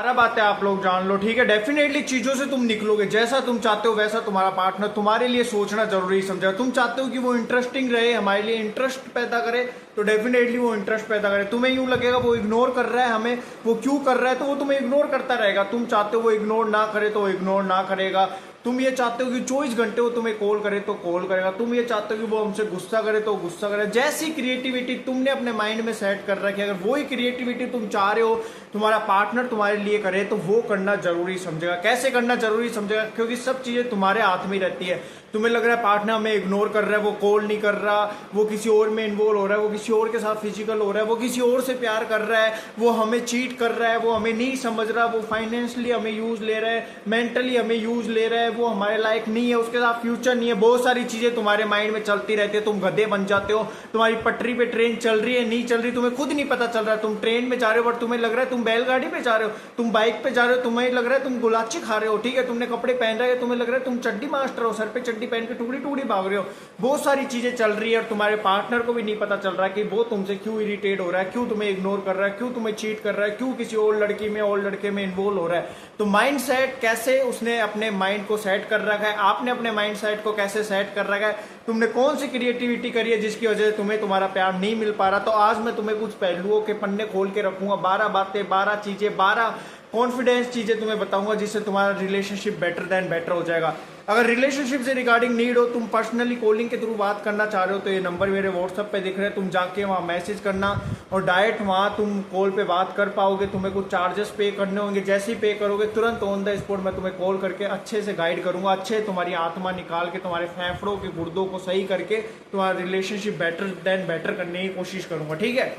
सारा बातें आप लोग जान लो, ठीक है। डेफिनेटली चीजों से तुम निकलोगे, जैसा तुम चाहते हो वैसा तुम्हारा पार्टनर तुम्हारे लिए सोचना जरूरी समझेगा। तुम चाहते हो कि वो इंटरेस्टिंग रहे, हमारे लिए इंटरेस्ट पैदा करे, तो डेफिनेटली वो इंटरेस्ट पैदा करे। तुम्हें यूं लगेगा वो इग्नोर कर रहा है हमें, वो क्यों कर रहा है, तो वो तुम्हें इग्नोर करता रहेगा। तुम चाहते हो वो इग्नोर ना करे तो वो इग्नोर ना करेगा। तुम ये चाहते हो कि 24 घंटे वो तुम्हें कॉल करे तो कॉल करेगा। तुम ये चाहते हो कि वो हमसे गुस्सा करे तो गुस्सा करे। जैसी क्रिएटिविटी तुमने अपने माइंड में सेट कर रखी है, अगर वही क्रिएटिविटी तुम चाह रहे हो तुम्हारा पार्टनर तुम्हारे लिए करे, तो वो करना जरूरी समझेगा। कैसे करना जरूरी समझेगा? क्योंकि सब चीजें तुम्हारे हाथ में रहती है। तुम्हें लग रहा है पार्टनर हमें इग्नोर कर रहा है, वो कॉल नहीं कर रहा, वो किसी और में इन्वॉल्व हो रहा है, वो किसी और के साथ फिजिकल हो रहा है, वो किसी और से प्यार कर रहा है, वो हमें चीट कर रहा है, वो हमें नहीं समझ रहा, वो फाइनेंशियली हमें यूज ले रहा है, मेंटली हमें यूज ले रहा है, वो हमारे लायक नहीं है, उसके साथ फ्यूचर नहीं है। बहुत सारी चीजें तुम्हारे माइंड में चलती रहती है। तुम गधे बन जाते हो। तुम्हारी पटरी पे ट्रेन चल रही है, नहीं चल रही, तुम्हें खुद नहीं पता चल रहा है। तुम ट्रेन में जा रहे हो बट तुम्हें लग रहा है तुम बैलगाड़ी पे जा रहे हो, तुम बाइक पे जा रहे हो, तुम्हें लग रहा है तुम गुलाची खा रहे हो, ठीक है। तुमने कपड़े पहन रहे हो, तुम्हें लग रहा है तुम चड्डी मास्टर हो, सर पे चड्डी पहन के टुकड़ी टुकड़ी भाग रहे हो। बहुत सारी चीजें चल रही है और तुम्हारे पार्टनर को भी नहीं पता चल रहा है कि वो तुमसे क्यों इरिटेट हो रहा है, क्यों तुम्हें इग्नोर कर रहा है, क्यों तुम्हें चीट कर रहा है, क्यों किसी और लड़की में और लड़के में इन्वॉल्व हो रहा है। तो माइंड सेट कैसे उसने अपने माइंड को सेट कर रखा है, आपने अपने माइंड सेट को कैसे सेट कर रखा है, तुमने कौन सी क्रिएटिविटी करी है जिसकी वजह से तुम्हें तुम्हारा प्यार नहीं मिल पा रहा। तो आज मैं तुम्हें कुछ पहलुओं के पन्ने खोल के रखूंगा, 12 बातें, 12 चीजें, 12 कॉन्फिडेंस चीजें तुम्हें बताऊंगा जिससे तुम्हारा रिलेशनशिप बेटर देन बेटर हो जाएगा। अगर रिलेशनशिप से रिगार्डिंग नीड हो, तुम पर्सनली कॉलिंग के थ्रू बात करना चाह रहे हो, तो ये नंबर मेरे व्हाट्सएप पे दिख रहे हैं, तुम जाके वहाँ मैसेज करना और डायरेक्ट वहाँ तुम कॉल पे बात कर पाओगे। तुम्हें कुछ चार्जेस पे करने होंगे, जैसे ही पे करोगे तुरंत ऑन द स्पॉट मैं तुम्हें कॉल करके अच्छे से गाइड करूंगा, अच्छे तुम्हारी आत्मा निकाल के तुम्हारे फेफड़ों के गुर्दों को सही करके तुम्हारा रिलेशनशिप बेटर देन बेटर करने की कोशिश करूंगा, ठीक है।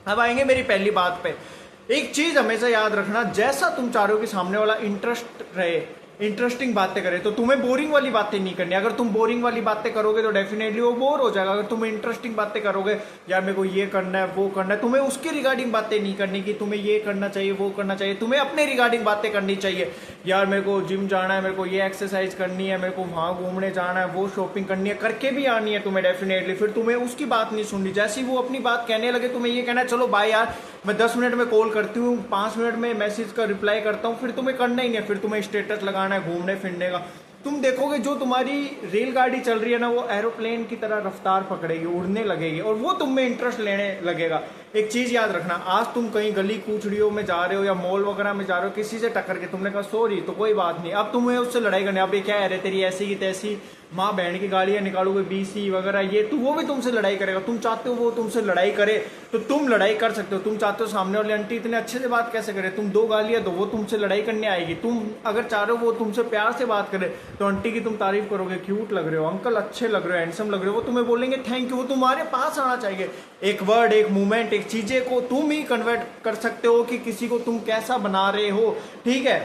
अब आएंगे मेरी पहली बात पे। एक चीज हमेशा याद रखना, जैसा तुम चाह रहे हो कि सामने वाला इंटरेस्ट रहे, इंटरेस्टिंग बातें करे, तो तुम्हें बोरिंग वाली बातें नहीं करनी। अगर तुम बोरिंग वाली बातें करोगे तो डेफिनेटली वो बोर हो जाएगा। अगर तुम इंटरेस्टिंग बातें करोगे, यार मेरे को ये करना है वो करना है, तुम्हें उसके रिगार्डिंग बातें नहीं करनी कि तुम्हें ये करना चाहिए वो करना चाहिए। तुम्हें अपने रिगार्डिंग बातें करनी चाहिए। यार मेरे को जिम जाना है, मेरे को ये एक्सरसाइज करनी है, मेरे को वहां घूमने जाना है, वो शॉपिंग करनी है, करके भी आनी है तुम्हें डेफिनेटली। फिर तुम्हें उसकी बात नहीं सुननी। जैसे ही वो अपनी बात कहने लगे, तुम्हें ये कहना है चलो बाय यार, मैं 10 मिनट में कॉल करती हूँ, 5 मिनट में मैसेज का रिप्लाई करता हूँ। फिर तुम्हें करना ही नहीं है, फिर तुम्हें स्टेटस लगाना है घूमने फिरने का। तुम देखोगे जो तुम्हारी रेलगाड़ी चल रही है ना, वो एरोप्लेन की तरह रफ्तार पकड़ेगी, उड़ने लगेगी और वो तुम में इंटरेस्ट लेने लगेगा। एक चीज याद रखना, आज तुम कहीं गली कूचड़ियों में जा रहे हो या मॉल वगैरह में जा रहे हो, किसी से टक्कर के तुमने कहा सॉरी, तो कोई बात नहीं, अब तुम्हें उससे लड़ाई करनी। अब ये क्या है रे तेरी ऐसी की तैसी माँ बहन की गालियां निकालोगे, बीसी वगैरह ये, तो वो भी तुमसे लड़ाई करेगा। तुम चाहते हो वो तुमसे लड़ाई करे तो तुम लड़ाई कर सकते हो। तुम चाहते हो सामने वाली आंटी इतने अच्छे से बात कैसे करे, तुम 2 गालियां दो, वो तुमसे लड़ाई करने आएगी। तुम अगर चाह रहे हो वो तुमसे प्यार से बात करे, तो आंटी की तुम तारीफ करोगे, क्यूट लग रहे हो अंकल, अच्छे लग रहे हो, हैंडसम लग रहे हो, वो तुम्हें बोलेंगे थैंक यू। वो तुम्हारे पास आना चाहिए। एक वर्ड, एक मूवमेंट, एक चीजें को तुम ही कन्वर्ट कर सकते हो कि किसी को तुम कैसा बना रहे हो, ठीक है।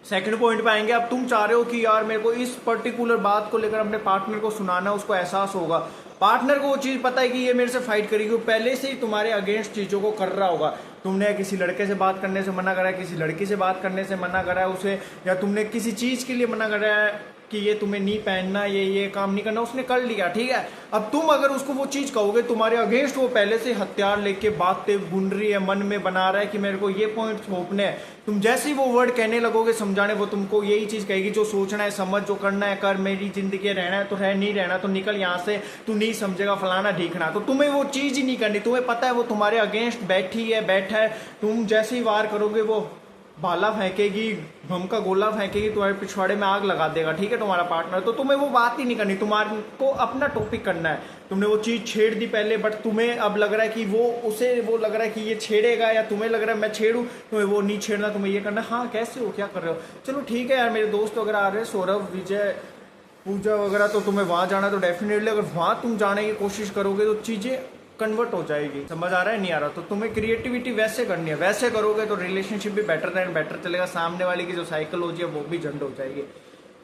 सेकंड पॉइंट पे आएंगे। अब तुम चाह रहे हो कि यार मेरे को इस पर्टिकुलर बात को लेकर अपने पार्टनर को सुनाना, उसको एहसास होगा, पार्टनर को वो चीज पता है कि ये मेरे से फाइट करेगी, वो पहले से ही तुम्हारे अगेंस्ट चीजों को कर रहा होगा। तुमने किसी लड़के से बात करने से मना करा है, किसी लड़की से बात करने से मना करा है उसे, या तुमने किसी चीज के लिए मना करा है कि ये तुम्हें नहीं पहनना, ये काम नहीं करना, उसने कर लिया, ठीक है। अब तुम अगर उसको वो चीज कहोगे, तुम्हारे अगेंस्ट वो पहले से हथियार लेके बातें बुन रही है, मन में बना रहा है कि मेरे को ये पॉइंट थोपने हैं। तुम जैसे ही वो वर्ड कहने लगोगे समझाने, वो तुमको यही चीज कहेगी, जो सोचना है समझ, जो करना है कर, मेरी जिंदगी रहना है तो रह, नहीं रहना तो निकल यहाँ से, तू नहीं समझेगा फलाना ढीकना। तो तुम्हें वो चीज ही नहीं करनी। तुम्हें पता है वो तुम्हारे अगेंस्ट बैठी है, बैठा है, तुम जैसे ही वार करोगे वो भाला फेंकेगी, बम का गोला फेंकेगी, तुम्हारे पिछवाड़े में आग लगा देगा, ठीक है, तुम्हारा पार्टनर। तो तुम्हें वो बात ही नहीं करनी, तुम्हारे को अपना टॉपिक करना है। तुमने वो चीज छेड़ दी पहले, बट तुम्हें अब लग रहा है कि वो लग रहा है कि ये छेड़ेगा, या तुम्हें लग रहा है मैं छेड़ू, तुम्हें वो नहीं छेड़ना, तुम्हें ये करना। हाँ कैसे हो, क्या कर रहे हो, चलो ठीक है यार, मेरे दोस्त वगैरह आ रहे हैं, सौरभ, विजय, पूजा वगैरह, तो तुम्हें वहां जाना, तो डेफिनेटली अगर वहां तुम जाने की कोशिश करोगे तो चीजें कन्वर्ट हो जाएगी। समझ आ रहा है नहीं आ रहा? तो तुम्हें क्रिएटिविटी वैसे करनी है, वैसे करोगे तो रिलेशनशिप भी बेटर देन बेटर चलेगा। सामने वाले की जो साइकोलॉजी है वो भी जंड हो जाएगी।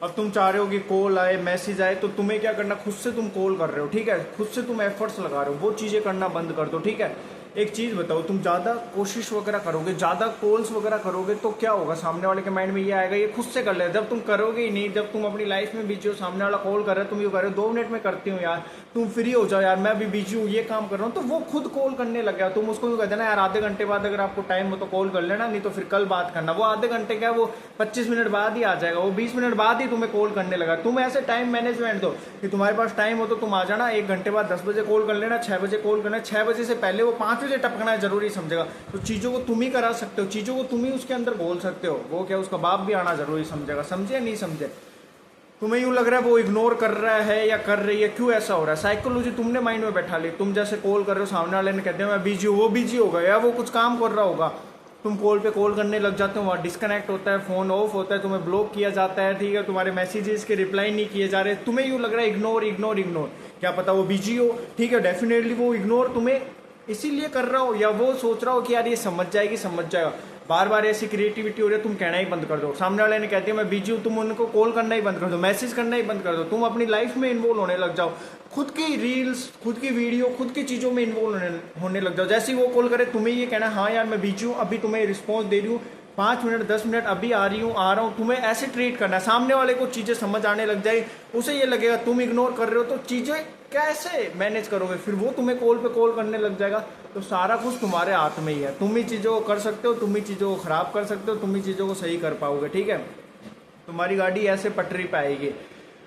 अब तुम चाह रहे हो कि कॉल आए, मैसेज आए, तो तुम्हें क्या करना, खुद से तुम कॉल कर रहे हो, ठीक है, खुद से तुम एफर्ट्स लगा रहे हो, वो चीजें करना बंद कर दो, ठीक है। एक चीज़ बताओ, तुम ज़्यादा कोशिश वगैरह करोगे, ज़्यादा कॉल्स वगैरह करोगे तो क्या होगा, सामने वाले के माइंड में ये आएगा ये खुद से कर ले। जब तुम करोगे ही नहीं, जब तुम अपनी लाइफ में बिजी हो, सामने वाला कॉल कर रहा है, तुम ये कर रहे हो 2 मिनट में करती हूँ यार, तुम फ्री हो जाओ यार, मैं अभी बिजी हूँ, ये काम कर रहा हूँ, तो वो खुद कॉल करने लग गया। तुम उसको कह देना यार आधे घंटे बाद अगर आपको टाइम हो तो कॉल कर लेना, नहीं तो फिर कल बात करना। वो आधे घंटे क्या, वो 25 मिनट बाद ही आ जाएगा, वो 20 मिनट बाद ही तुम्हें कॉल करने लगा। तुम ऐसे टाइम मैनेजमेंट दो कि तुम्हारे पास टाइम हो तो तुम आ जाना, 1 घंटे बाद 10 बजे कॉल कर लेना, 6 बजे कॉल करना, 6 बजे से पहले वो 5 बजे टपकना है जरूरी समझेगा। तो चीज़ों को तुम ही करा सकते हो, चीज़ों को तुम ही उसके अंदर बोल सकते हो, वो क्या उसका बाप भी आना जरूरी समझेगा। समझे नहीं समझे? तुम्हें यूं लग रहा है वो इग्नोर कर रहा है या कर रही है, क्यों ऐसा हो रहा है? साइकोलॉजी तुमने माइंड में बैठा ली। तुम जैसे कॉल कर रहे हो, सामने वाले ने कहते हैं मैं बिजी हूँ, वो बिजी होगा या वो कुछ काम कर रहा होगा, तुम कॉल पे कॉल करने लग जाते हो, वहाँ डिस्कनेक्ट होता है, फोन ऑफ होता है, तुम्हें ब्लॉक किया जाता है, ठीक है, तुम्हारे मैसेजेस के रिप्लाई नहीं किए जा रहे, तुम्हें यूं लग रहा है इग्नोर इग्नोर इग्नोर। क्या पता वो बिजी हो, ठीक है, डेफिनेटली वो इग्नोर तुम्हें इसीलिए कर रहा हो, या वो सोच रहा हो कि यार ये समझ जाएगी, समझ जाएगा। बार बार ऐसी क्रिएटिविटी हो रही है, तुम कहना ही बंद कर दो। सामने वाले ने कहती है मैं बिजी हूँ, तुम उनको कॉल करना ही बंद कर दो, मैसेज करना ही बंद कर दो, तुम अपनी लाइफ में इन्वॉल्व होने लग जाओ, खुद की रील्स, खुद की वीडियो, खुद की चीज़ों में इन्वॉल्व होने लग जाओ। जैसे ही वो कॉल करे तुम्हें ये कहना हाँ यार मैं बिजी हूँ, अभी तुम्हें रिस्पॉन्स दे रही हूँ, 5 मिनट 10 मिनट अभी आ रही हूँ, आ रहा हूँ, तुम्हें ऐसे ट्रीट करना है। सामने वाले को चीज़ें समझ आने लग जाए, उसे ये लगेगा तुम इग्नोर कर रहे हो, तो चीज़ें कैसे मैनेज करोगे? फिर वो तुम्हें कॉल पे कॉल करने लग जाएगा। तो सारा कुछ तुम्हारे हाथ में ही है, तुम ही चीज़ों को कर सकते हो, तुम ही चीज़ों को खराब कर सकते हो, तुम ही चीज़ों को सही कर पाओगे, ठीक है। तुम्हारी गाड़ी ऐसे पटरी पे आएगी।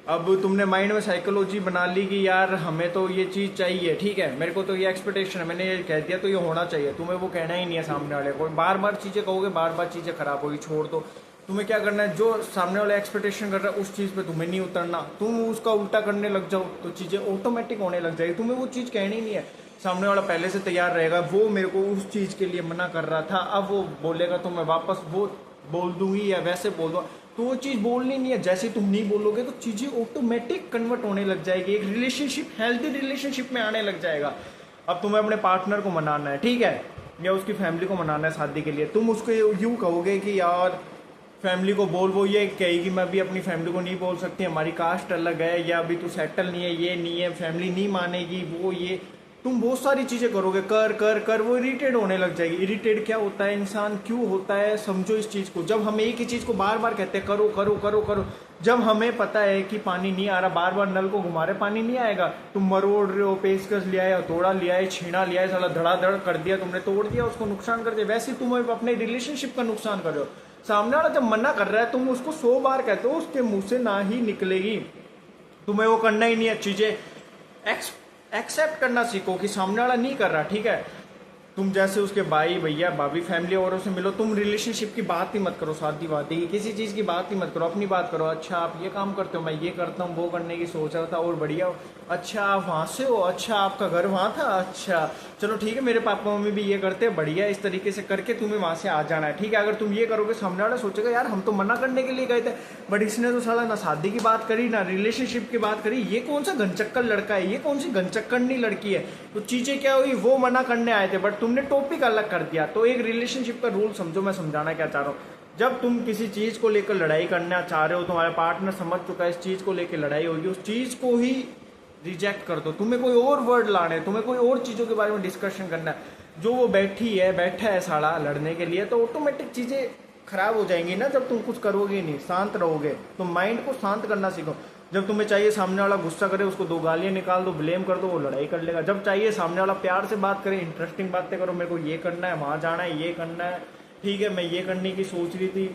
अब तुमने माइंड में साइकोलॉजी बना ली कि यार हमें तो ये चीज़ चाहिए, ठीक है, मेरे को तो ये एक्सपेक्टेशन है, मैंने ये कह दिया तो ये होना चाहिए, तुम्हें वो कहना ही नहीं है सामने वाले को। बार बार चीज़ें कहोगे, बार बार चीज़ें खराब होगी, छोड़ दो। तुम्हें क्या करना है, जो सामने वाला एक्सपेक्टेशन कर रहा है उस चीज़ पे तुम्हें नहीं उतरना, तुम उसका उल्टा करने लग जाओ तो चीज़ें ऑटोमेटिक होने लग जाएगी। तुम्हें वो चीज़ कहनी नहीं है, सामने वाला पहले से तैयार रहेगा, वो मेरे को उस चीज़ के लिए मना कर रहा था, अब वो बोलेगा तो मैं वापस वो बोल दूंगी या वैसे बोल दूँ, तो वो चीज़ बोलनी नहीं है। जैसे तुम नहीं बोलोगे तो चीज़ें ऑटोमेटिक कन्वर्ट होने लग जाएगी, एक रिलेशनशिप हेल्दी रिलेशनशिप में आने लग जाएगा। अब तुम्हें अपने पार्टनर को मनाना है, ठीक है, या उसकी फैमिली को मनाना है शादी के लिए, तुम उसको यूँ कहोगे कि यार फैमिली को बोल, वो ये कहेगी मैं अभी अपनी फैमिली को नहीं बोल सकती, हमारी कास्ट अलग है, या अभी तू सेटल नहीं है, ये नहीं है, फैमिली नहीं मानेगी, वो ये, तुम बहुत सारी चीज़ें करोगे, कर कर कर वो इरिटेट होने लग जाएगी। इरिटेट क्या होता है, इंसान क्यों होता है, समझो इस चीज़ को। जब हम एक ही चीज़ को बार बार कहते हैं करो करो करो करो, जब हमें पता है कि पानी नहीं आ रहा, बार बार नल को घुमा रहे, पानी नहीं आएगा, तुम मरोड़ रहे हो, पेचकस लिया है, हथौड़ा लिया है, छीना लिया है, साला धड़ाधड़ कर दिया तुमने, तोड़ दिया, उसको नुकसान कर दिया। वैसे तुम अपने रिलेशनशिप का नुकसान कर रहे हो। सामने वाला जब मना कर रहा है, तुम उसको 100 बार कहते हो, उसके मुंह से ना ही निकलेगी, तुम्हें वो करना ही नहीं है। चीज़ें एक्सेप्ट करना सीखो कि सामने वाला नहीं कर रहा, ठीक है। तुम जैसे उसके भाई भैया भाभी फैमिली औरों से मिलो, तुम रिलेशनशिप की बात ही मत करो, शादी वादी की किसी चीज़ की बात ही मत करो, अपनी बात करो। अच्छा आप ये काम करते हो, मैं ये करता हूँ, वो करने की सोच रहा था, और बढ़िया। अच्छा आप वहाँ से हो, अच्छा आपका घर वहाँ था, अच्छा चलो ठीक है, मेरे पापा मम्मी भी ये करते हैं, बढ़िया, इस तरीके से करके तुम्हें वहाँ से आ जाना है, ठीक है। अगर तुम ये करोगे, सामने वाला सोचेगा यार हम तो मना करने के लिए गए थे, बट इसने तो साला ना शादी की बात करी ना रिलेशनशिप की बात करी, ये कौन सा घनचक्कर लड़का है, ये कौन सी घनचक्करनी लड़की है। तो चीज़ें क्या हुई, वो मना करने आए थे बट तुमने टॉपिक अलग कर दिया। तो एक रिलेशनशिप का रूल समझो, मैं समझाना क्या चाह रहा हूँ। जब तुम किसी चीज़ को लेकर लड़ाई करना चाह रहे हो, तुम्हारा पार्टनर समझ चुका है इस चीज़ को लेकर लड़ाई होगी, उस चीज़ को ही रिजेक्ट कर दो। तुम्हें कोई और वर्ड लाने, तुम्हें कोई और चीज़ों के बारे में डिस्कशन करना है। जो वो बैठा है साला लड़ने के लिए, तो ऑटोमेटिक चीज़ें खराब हो जाएंगी ना जब तुम कुछ करोगे नहीं, शांत रहोगे। तो माइंड को शांत करना सीखो। जब तुम्हें चाहिए सामने वाला गुस्सा करे, उसको 2 गालियाँ निकाल दो, ब्लेम कर दो, वो लड़ाई कर लेगा। जब चाहिए सामने वाला प्यार से बात करे, इंटरेस्टिंग बातें करो, मेरे को ये करना है, वहाँ जाना है, ये करना है, ठीक है, मैं ये करने की सोच रही थी,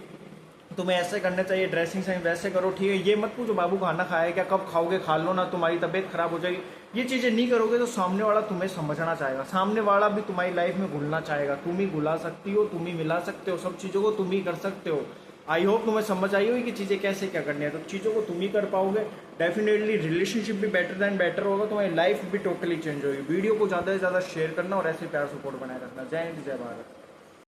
तुम्हें ऐसे करना चाहिए, ड्रेसिंग सेंस वैसे करो, ठीक है। ये मत पूछो बाबू खाना खाया क्या, कब खाओगे, खा लो ना, तुम्हारी तबीयत खराब हो जाएगी। ये चीज़ें नहीं करोगे तो सामने वाला तुम्हें समझना चाहेगा, सामने वाला भी तुम्हारी लाइफ में घुलना चाहेगा। तुम ही घुला सकती हो, तुम ही मिला सकते हो, सब चीज़ों को तुम ही कर सकते हो। आई होप तुम्हें समझ आई होगी कि चीज़ें कैसे क्या करनी है, तो चीज़ों को तुम ही कर पाओगे। डेफिनेटली रिलेशनशिप भी बेटर दैन बेटर होगा, तुम्हारी लाइफ भी टोटली चेंज होगी। वीडियो को ज़्यादा से ज़्यादा शेयर करना और ऐसे प्यार सपोर्ट बनाए रखना। जय हिंद, जय भारत।